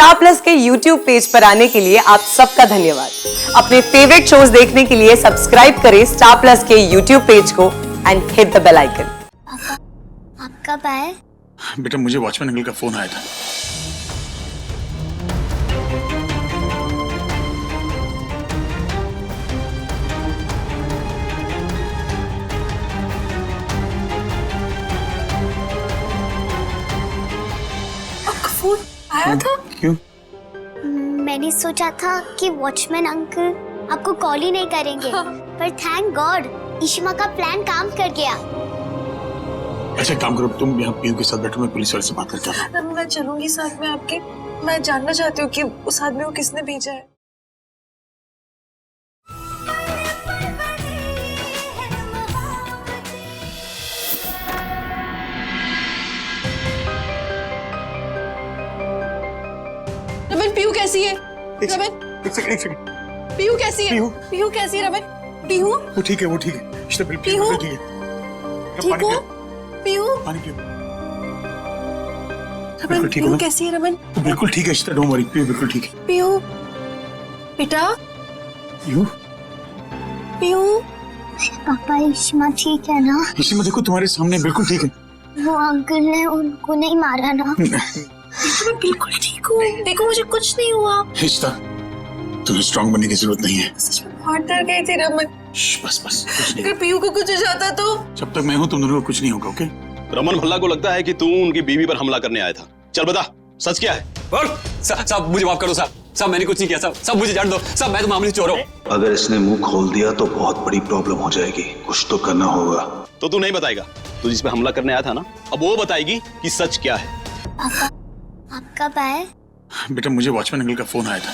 Star Plus के YouTube page पर आने के लिए आप सबका धन्यवाद। अपने फेवरेट शोज देखने के लिए सब्सक्राइब करें स्टार प्लस के YouTube पेज को and hit the bell icon. पापा, आप कब आए? बेटा मुझे वॉचमैन अंकल का फोन आया था। आपका फोन आया था? क्यों? मैंने सोचा था कि वॉचमैन अंकल आपको कॉल ही नहीं करेंगे, पर थैंक गॉड इशिमा का प्लान काम कर गया। ऐसे काम करो, तुम यहाँ पीयू के साथ बैठो, मैं पुलिस वाले से बात करके आता हूँ। मैं चलूंगी साथ में आपके। मैं जानना चाहती हूँ कि उस आदमी को किसने भेजा है। रमन, पीयू कैसी है? रमन, एक सेकंड। पीयू कैसी है? पीयू? पीयू कैसी है? रमन, पीयू वो ठीक है, वो ठीक है। इश्ता बिल्कुल पीयू? ठीक है। ठीक हो? पीयू? पानी पियो। रमन, ठीक है पीयू ना? कैसी है? रमन, वो बिल्कुल ठीक है इश्ता, डोंट वरी, पीयू बिल्कुल ठीक है। पीयू बेटा, पीयू? पीयू पापा इशिमा ठीक है ना? इशिमा देखो तुम्हारे सामने बिल्कुल ठीक है। वो अंकल ने उनको नहीं मारा ना? मैं बिल्कुल ठीक हूँ। देखो मुझे कुछ नहीं हुआ। इश्ता तुम्हें स्ट्रांग बनने की जरूरत नहीं है। सच में बहुत डर गई थी रमन। बस कुछ नहीं। अगर पीयू को कुछ हो जाता तो? जब तक मैं हूँ तुम दोनों को कुछ नहीं होगा, ओके? रमन भल्ला को लगता है कि तू उनकी बीवी पर हमला करने आया था। चल बता, सच क्या है? बोल। साहब मुझे माफ करो साहब, मैंने कुछ नहीं किया साहब, मुझे जान दो साहब, मैं तो मामूली चोर हूँ। अगर इसने मुंह खोल दिया तो बहुत बड़ी प्रॉब्लम हो जाएगी, कुछ तो करना होगा। तो तू नहीं बताएगा? तू जिस पे हमला करने आया था ना, अब वो बताएगी कि सच क्या है। पापा, आप कब आए? बेटा मुझे वॉचमैन अंकल का फोन आया था।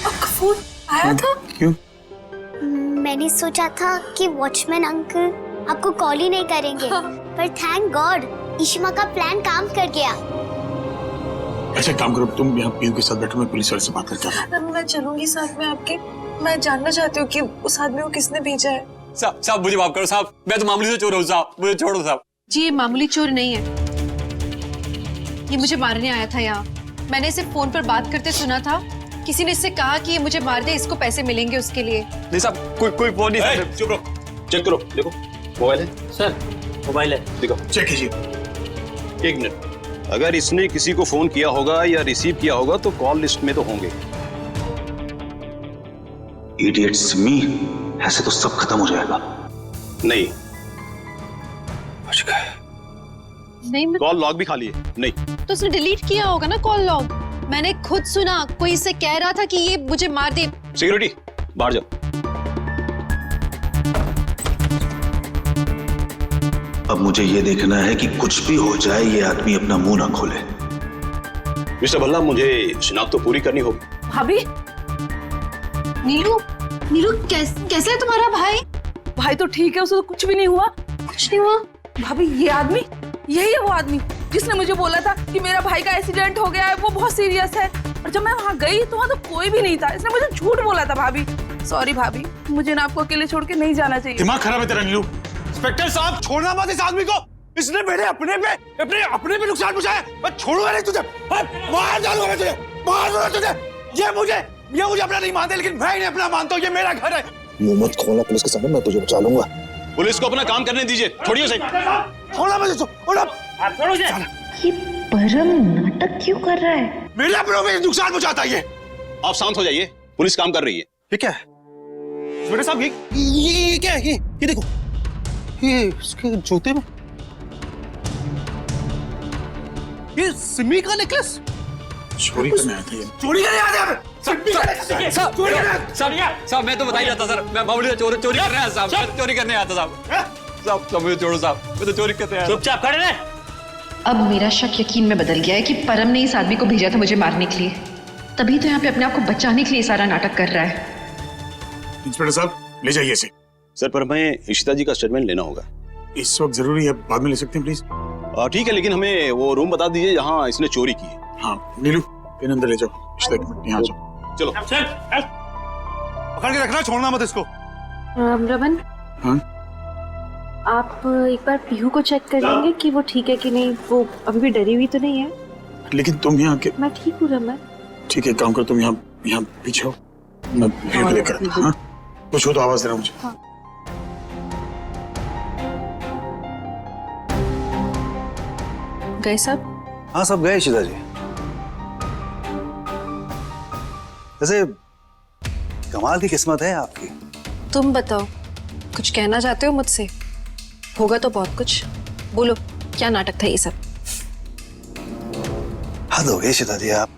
आपका फोन आया था? क्यों? मैंने सोचा था कि वॉचमैन अंकल आपको कॉल ही नहीं करेंगे, पर थैंक गॉड इशिमा का प्लान काम कर गया। ऐसे काम करो, तुम यहाँ पीयू के साथ बैठो, मैं पुलिस वाले से बात करके आता हूँ। मैं चलूंगी साथ में आपके। मैं जानना चाहती हूँ कि उस आदमी को किसने भेजा है। साहब मुझे माफ करो साहब, मैं तो मामूली से चोर हूँ साहब, मुझे छोड़ो साहब। जी ये मामूली चोर नहीं है, ये मुझे मारने आया था यहाँ। मैंने इसे फोन पर बात करते सुना था, किसी ने इससे कहा कि ये मुझे मार दे, इसको पैसे मिलेंगे उसके लिए। नहीं साहब, कोई फोन नहीं साहब। चुप रहो, चेक करो, देखो मोबाइल है सर, मोबाइल है। देखो, चेक कीजिए। एक मिनट। अगर इसने किसी को फोन किया होगा या रिसीव किया होगा तो कॉल लिस्ट में तो होंगे। इडियट सिमी, ऐसे तो सब खत्म हो जाएगा। नहीं, नहीं कॉल लॉग भी खाली है। नहीं, तो उसने डिलीट किया होगा ना कॉल लॉग। मैंने खुद सुना, कोई इससे कह रहा था कि ये मुझे मार दे। सिक्योरिटी बाहर जाओ। अब मुझे ये देखना है कि कुछ भी हो जाए ये आदमी अपना मुंह ना खोले। मिस्टर भल्ला, मुझे शिनाख्त तो पूरी करनी होगी। भाभी, नीलू कैसे है तुम्हारा भाई? भाई तो ठीक है, उसे तो कुछ भी नहीं हुआ। कुछ नहीं हुआ? भाभी ये आदमी, यही है वो आदमी जिसने मुझे बोला था कि मेरा भाई का एक्सीडेंट हो गया है, वो बहुत सीरियस है। और जब मैं वहाँ गई तो वहाँ तो कोई भी नहीं था। इसने मुझे झूठ बोला था। भाभी सॉरी भाभी, मुझे ना आपको अकेले छोड़ के नहीं जाना चाहिए। दिमाग खराब है तेरा नीलू। इंस्पेक्टर साहब छोड़ना मत इस आदमी को, इसने मेरे अपने पे नुकसान पहुंचाया। मैं छोड़ूंगा नहीं तुझे, मार डालूंगा मैं तुझे, मार दूंगा तुझे। ये मुझे अपना नहीं मानते, लेकिन मैं इन्हें अपना मानता हूँ। ये मेरा घर है। मुंह मत खोलना पुलिस के सामने, मैं तुझे बचा लूंगा। पुलिस को अपना काम करने दीजिए, छोड़िए उसे। छोड़ना मत इसको, ये परम नाटक क्यों कर रहा है? मेरे अपनों में नुकसान पहुंचाता है ये। आप शांत हो जाइए, पुलिस काम कर रही है। ये क्या है बेटा साहब? ये क्या है? ये देखो, ये इसके जूते में ये सिमी का नेकलेस। चोरी करने आया था ये। चोरी करने आया था। साहब मैं तो बता ही रहा था सर, मैं मामूली से चोरी करने आया साहब, मैं चोरी करने आया था साहब, मुझे छोड़ो साहब, मैं तो चोरी करने आया। चुपचाप खड़े रहे। अब मेरा शक यकीन में बदल गया है कि परम ने इस आदमी को भेजा था मुझे मारने के लिए, तभी तो यहाँ पे अपने आप को बचाने के लिए सारा नाटक कर रहा है। इंस्पेक्टर साहब ले जाइए इसे। सर पर हमें इशिता जी का स्टेटमेंट लेना होगा। इस वक्त जरूरी है, बाद में ले सकते हैं प्लीज। ठीक है, लेकिन हमें वो रूम बता दीजिए जहाँ इसने चोरी की है। हाँ नीलू इन अंदर ले जाओ। इशिता एक मिनट यहाँ आ जाओ। चलो पकड़ के रखना, छोड़ना मत इसको। रमन, हाँ आप एक बार पीहू को चेक कर लेंगे कि वो ठीक है कि नहीं। वो अभी भी डरी हुई तो नहीं है? लेकिन तुम यहाँ के। मैं ठीक हूँ रमन। ठीक है, काम करो तुम यहाँ पीछे हो, मैं पीहू को लेकर आता हूँ। हाँ कुछ हो तो आवाज देना मुझे। हाँ। गए सब? हाँ सब गए इशिता जी। वैसे कमाल की किस्मत है आपकी। तुम बताओ, कुछ कहना चाहते हो मुझसे? होगा तो बहुत कुछ, बोलो क्या नाटक था ये सब? हद हो गई इशिता जी, आप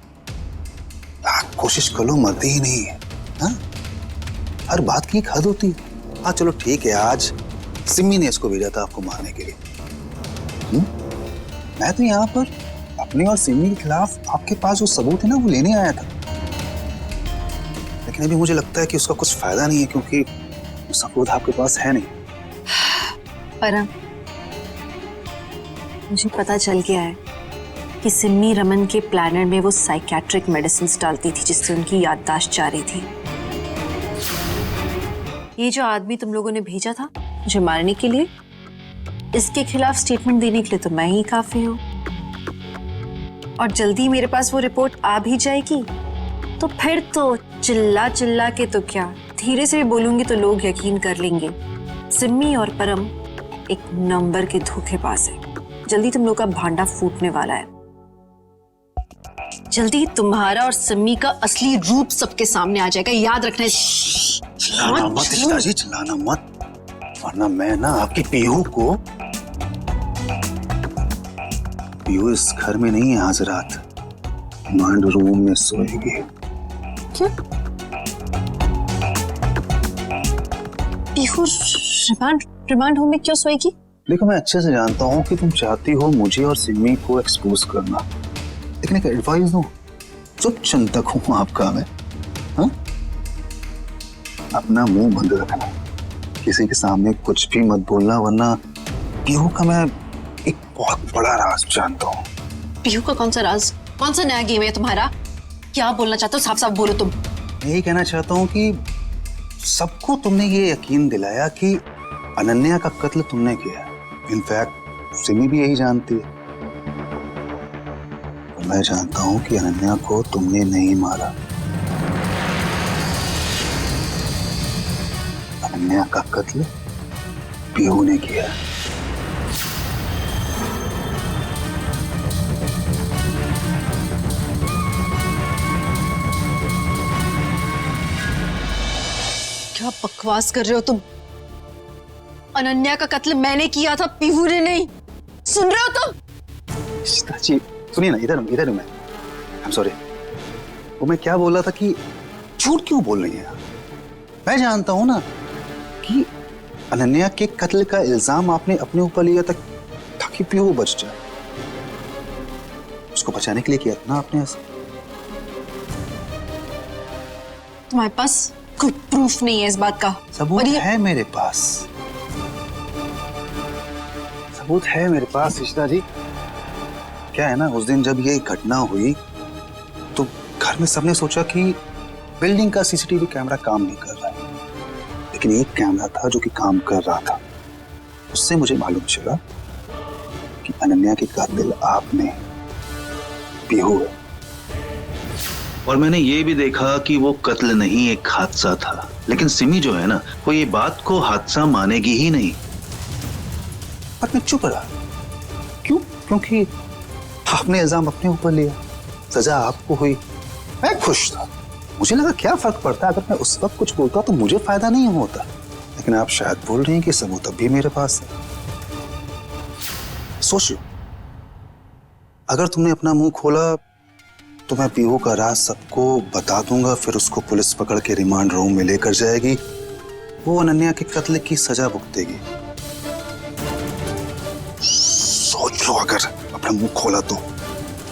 कोशिश कर लो, मरते ही नहीं है। हाँ? हर बात की एक हद होती है। हाँ चलो ठीक है, आज सिमी ने इसको भेजा था आपको मारने के लिए। मैं तो यहाँ पर अपने और सिमी के खिलाफ आपके पास जो सबूत है ना वो लेने आया था, लेकिन अभी मुझे लगता है कि उसका कुछ फायदा नहीं है, क्योंकि वो सबूत आपके पास है नहीं। परम, मुझे पता चल गया है कि सिमी रमन के प्लानर में वो साइकियाट्रिक मेडिसिन डालती थी जिससे उनकी याददाश्त जा रही थी। ये जो आदमी तुम लोगों ने भेजा था मुझे मारने के लिए, इसके खिलाफ स्टेटमेंट देने के लिए तो मैं ही काफी हूँ। और जल्दी मेरे पास वो रिपोर्ट आ भी जाएगी तो फिर तो चिल्ला चिल्ला के तो क्या, धीरे से भी बोलूंगी तो लोग यकीन कर लेंगे सिमी और परम एक नंबर के धोखेबाज है। जल्दी तुम लोग का भांडा फूटने वाला है। जल्दी तुम्हारा और सिमी का असली रूप सबके सामने आ जाएगा, याद रखना। चिल्लाना मत इशिता जी, चिल्लाना मत, वरना मैं ना आपकी पीहू को। पीहू इस घर में नहीं है, आज रात रिमांड रूम में सोएगी। क्या? पीहू रिमांड होम में क्यों सोएगी? देखो मैं अच्छे से जानता हूँ कि तुम चाहती हो मुझे और सिमी को एक्सपोज करना, लेकिन एक एडवाइस दो, चुप चिंतक हूँ आपका मैं। हाँ? अपना मुंह बंद रखना, किसी के सामने कुछ भी मत बोलना, वरना पीहू का मैं एक बहुत बड़ा राज जानता हूँ। पीहू का कौन सा राज? कौन सा नया गेम है तुम्हारा? क्या बोलना चाहते हो? साफ साफ बोलो तुम। मैं यही कहना चाहता हूँ कि सबको तुमने ये यकीन दिलाया कि अनन्या का कत्ल तुमने किया। इनफैक्ट सिमी भी यही जानती है। मैं जानता हूँ कि अनन्या को तुमने नहीं मारा। अनन्या का कत्ल पीहू ने किया। क्या बकवास कर रहे हो तुम? अनन्या का कत्ल मैंने किया था, पीहू ने नहीं। सुन रहे हो तुम? इशिता जी सुनिए ना, इधर मैं आई एम सॉरी। वो मैं क्या बोल रहा था कि झूठ क्यों बोल रही है? मैं जानता हूं ना कि अनन्या के कत्ल का इल्जाम आपने अपने ऊपर लिया था ताकि पीहू बच जाए। उसको बचाने के लिए किया था ना आपने ऐसा। तुम्हारे पास कोई प्रूफ नहीं है इस बात का? सबूत है मेरे पास, सबूत है मेरे पास इशिता जी। क्या है ना, उस दिन जब ये घटना हुई तो घर में सबने सोचा कि बिल्डिंग का सीसीटीवी कैमरा काम नहीं कर रहा है, लेकिन एक कैमरा था जो कि काम कर रहा था। उससे मुझे मालूम चला कि अनन्या के कातिल आपने पीहू है। और मैंने ये भी देखा कि वो कत्ल नहीं एक हादसा था, लेकिन सिमी जो है ना वो ये बात को हादसा मानेगी ही नहीं। पर मैं चुप रहा। क्यों? क्योंकि आपने इल्जाम अपने ऊपर लिया, सजा आपको हुई। मैं खुश था, मुझे लगा क्या फर्क पड़ता है, अगर मैं उस वक्त कुछ बोलता तो मुझे फायदा नहीं होता। लेकिन आप शायद बोल रही हैं कि सबूत अब भी मेरे पास है। सोच लो, अगर तुमने अपना मुंह खोला तो मैं पीहू का राज सबको बता दूंगा, फिर उसको पुलिस पकड़ के रिमांड रूम में लेकर जाएगी, वो अनन्या के कत्ल की सजा भुगतेगी। सोच लो, अगर अपना मुंह खोला तो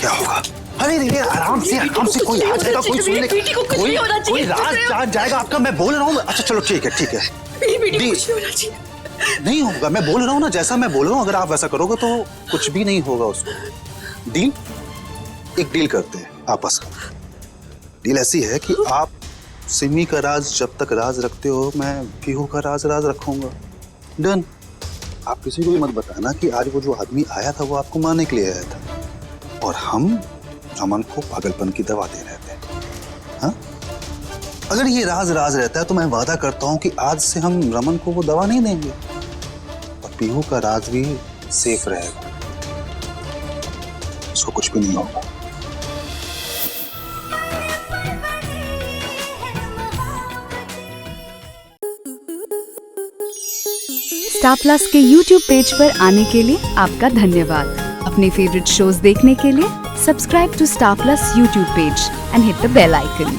क्या होगा? अरे नहीं, आराम से कोई आ जाएगा, कोई सुन लेगा, कोई राज जान जाएगा आपका। मैं बोल रहा हूँ। अच्छा चलो ठीक है नहीं होगा, मैं बोल रहा हूँ ना, जैसा मैं बोल रहा हूँ अगर आप वैसा करोगे तो कुछ भी नहीं होगा उसको। डील? एक डील करते हैं, आपस का। डील ऐसी है कि आप सिमी का राज जब तक राज रखते हो, मैं पीहू का राज रखूंगा। डन। आप किसी को भी मत बताना कि आज वो जो आदमी आया था वो आपको मारने के लिए आया था, और हम रमन को पागलपन की दवा दे रहे थे। हाँ? अगर ये राज रहता है तो मैं वादा करता हूं कि आज से हम रमन को वो दवा नहीं देंगे, और पीहू का राज भी सेफ रहेगा, उसको कुछ भी नहीं होगा। स्टार प्लस के YouTube पेज पर आने के लिए आपका धन्यवाद। अपने फेवरेट शोज देखने के लिए subscribe to Star Plus YouTube page and hit the bell icon.